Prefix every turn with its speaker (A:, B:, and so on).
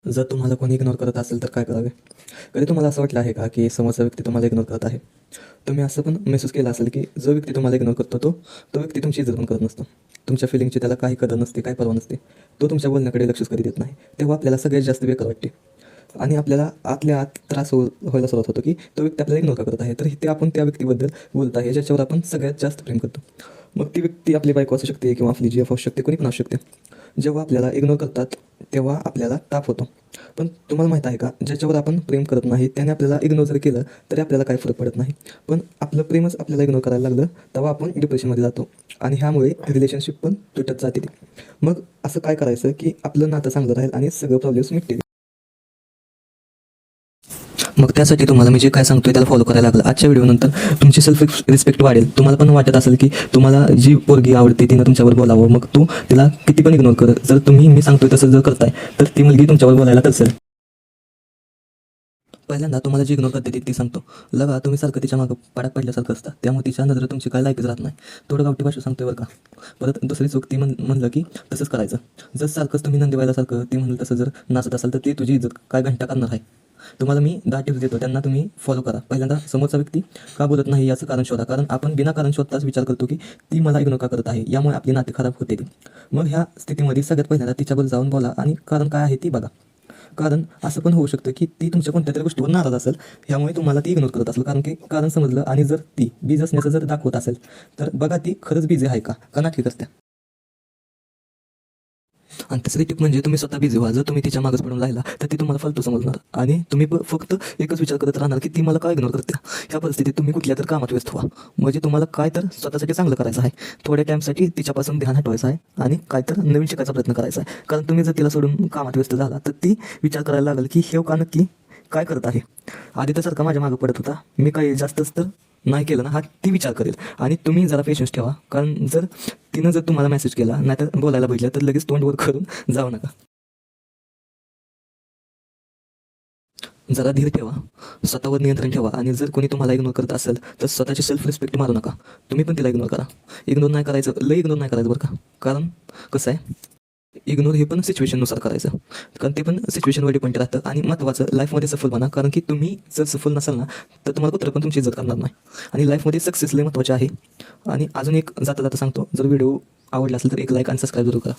A: जर तुम्हाला कोणी इग्नोर करत असेल तर काय करावे? कधी तुम्हाला असं वाटलं आहे का, की समोरचा व्यक्ती तुम्हाला इग्नोर करत आहे? तुम्ही असं पण महसूस केलं असेल, की जो व्यक्ती तुम्हाला इग्नोर करतो तो व्यक्ती तुमची इज्जत पण करत नसतो. तुमच्या फिलिंगची त्याला काही कदर नसते, काही पर्वा नसते. तो तुमच्या बोलण्याकडे लक्षच कधी देत नाही. तेव्हा आपल्याला सगळ्यात जास्त बेकार वाटते आणि आपल्याला आतल्या आत त्रास व्हायला सुरुवात होतो, की तो व्यक्ती आपल्याला इग्नोर करत आहे. तर ते आपण त्या व्यक्तीबद्दल बोलत आहे, ज्याच्यावर आपण सगळ्यात जास्त प्रेम करतो. मग ती व्यक्ती आपली बायको असू शकते किंवा आपली जी असू शकते, कोणी पण असू शकते. जेव्हा आपल्याला इग्नोर करतात, तेव्हा आपल्याला ताप होतो. पण तुम्हाला माहीत आहे का, ज्याच्यावर आपण प्रेम करत नाही त्याने आपल्याला इग्नोर जरी केलं तरी आपल्याला काही फरक पडत नाही. पण आपलं प्रेमच आपल्याला इग्नोर करायला लागलं, तेव्हा आपण डिप्रेशनमध्ये जातो आणि ह्यामुळे रिलेशनशिप पण तुटत जाते. मग असं काय करायचं, की आपलं नातं चांगलं राहील आणि सगळं प्रॉब्लेम्स मिटतील. मग त्यासाठी तुम्हाला मी जे काय सांगतोय त्याला फॉलो करायला लागलं. आजच्या व्हिडिओनंतर तुमची सेल्फ रिस्पेक्ट वाढेल. तुम्हाला पण वाटत असेल, की तुम्हाला जी पोरगी आवडते तिनं तुमच्यावर बोलावं. मग तू तिला किती पण इग्नोर कर. जर तुम्ही मी सांगतोय तसं जर करताय, तर ती मुलगी तुमच्यावर बोलायला तरसेल. पहिल्यांदा तुम्हाला जी इग्नोर करते ती सांगतो. लगा तुम्ही सारखं तिच्या मागं पाड्यात पडल्यासारखं असतं. त्यामुळे तिच्या नजरेत तुमची काय लायकीच राहत नाही. थोडं गावठी भाषा सांगतोय बरं का. परत दुसरी चूक ती म्हणलं की तसंच करायचं. जर सारखंच तुम्ही नंदी सारखं ती म्हणलं तसं जर नाचत असाल तर ती तुझी इज्जत काय घंटा करणार आहे. तुम्हाला मी 10 टिप्स देतो, त्यांना तुम्ही फॉलो करा. पहिल्यांदा समोरचा व्यक्ती का बोलत नाही याचं कारण शोधा. कारण आपण विनाकारण शोधताच विचार करतो की ती मला इग्नोर का करत आहे. यामुळे आपली नाती खराब होते ती. मग ह्या स्थितीमध्ये सगळ्यात पहिल्यांदा तिच्याबरोबर जाऊन बोला आणि कारण काय आहे ती बघा. कारण असं पण होऊ शकतं की ती तुमच्या कोणत्यातरी गोष्टीवर नाराज असेल, ह्यामुळे तुम्हाला ती इग्नोर करत असेल. कारण की कारण समजलं आणि जर ती बिझी असण्याचं जर दाखवत असेल, तर बघा ती खरंच बिझी आहे का नाटकी करते. आणि तिसरी टिप म्हणजे तुम्ही स्वतः बिझी व्हा. जर तुम्ही तिच्या मागच पडून राहिला तर ती तुम्हाला फालतू समजणार आणि तुम्ही फक्त एकच विचार करत राहणार की ती मला काय इग्नोर करते. ह्या परिस्थितीत तुम्ही कुठल्या तर कामात व्यस्त व्हा. म्हणजे तुम्हाला काय तर स्वतःसाठी चांगलं करायचं आहे. थोड्या टाईमसाठी तिच्यापासून ध्यान हटवायचं आहे आणि काय तर नवीन शिकायचा प्रयत्न करायचा आहे. कारण तुम्ही जर तिला सोडून कामात व्यस्त झाला तर ती विचार करायला लागेल की हे का नक्की काय करत आहे. आधी तर सारखा माझ्या मागं पडत होता, मी काही जास्तच तर नाही केलं ना, हा ती विचार करेल. आणि तुम्ही जरा पेशन्स ठेवा. कारण जर तिनं जर तुम्हाला मेसेज केला नाहीतर बोलायला बघितलं तर लगेच तोंड वर करून जाऊ नका. जरा धीर ठेवा, स्वतःवर नियंत्रण ठेवा आणि जर कोणी तुम्हाला इग्नोर करत असेल तर स्वतःची सेल्फ रिस्पेक्ट मारू नका. तुम्ही पण तिला इग्नोर करा. इग्नोर नाही करायचं, लई इग्नोर नाही करायचं बरं का. कारण कसं आहे, इग्नोर हे पण सिच्युएशननुसार करायचं. कारण ते पण सिच्युएशनवर डिपेंड राहतं. आणि महत्त्वाचं लाईफमध्ये सफल बना. कारण की तुम्ही जर सफल नसाल ना, तर तुम्हाला कुत्र पण तुमची इज्जत करणार नाही. आणि लाईफमध्ये सक्सेस लई महत्त्वाचे आहे. आणि अजून एक जाता जाता सांगतो, जर व्हिडिओ आवडला असेल तर एक लाईक आणि सबस्क्राईब जरूर करा.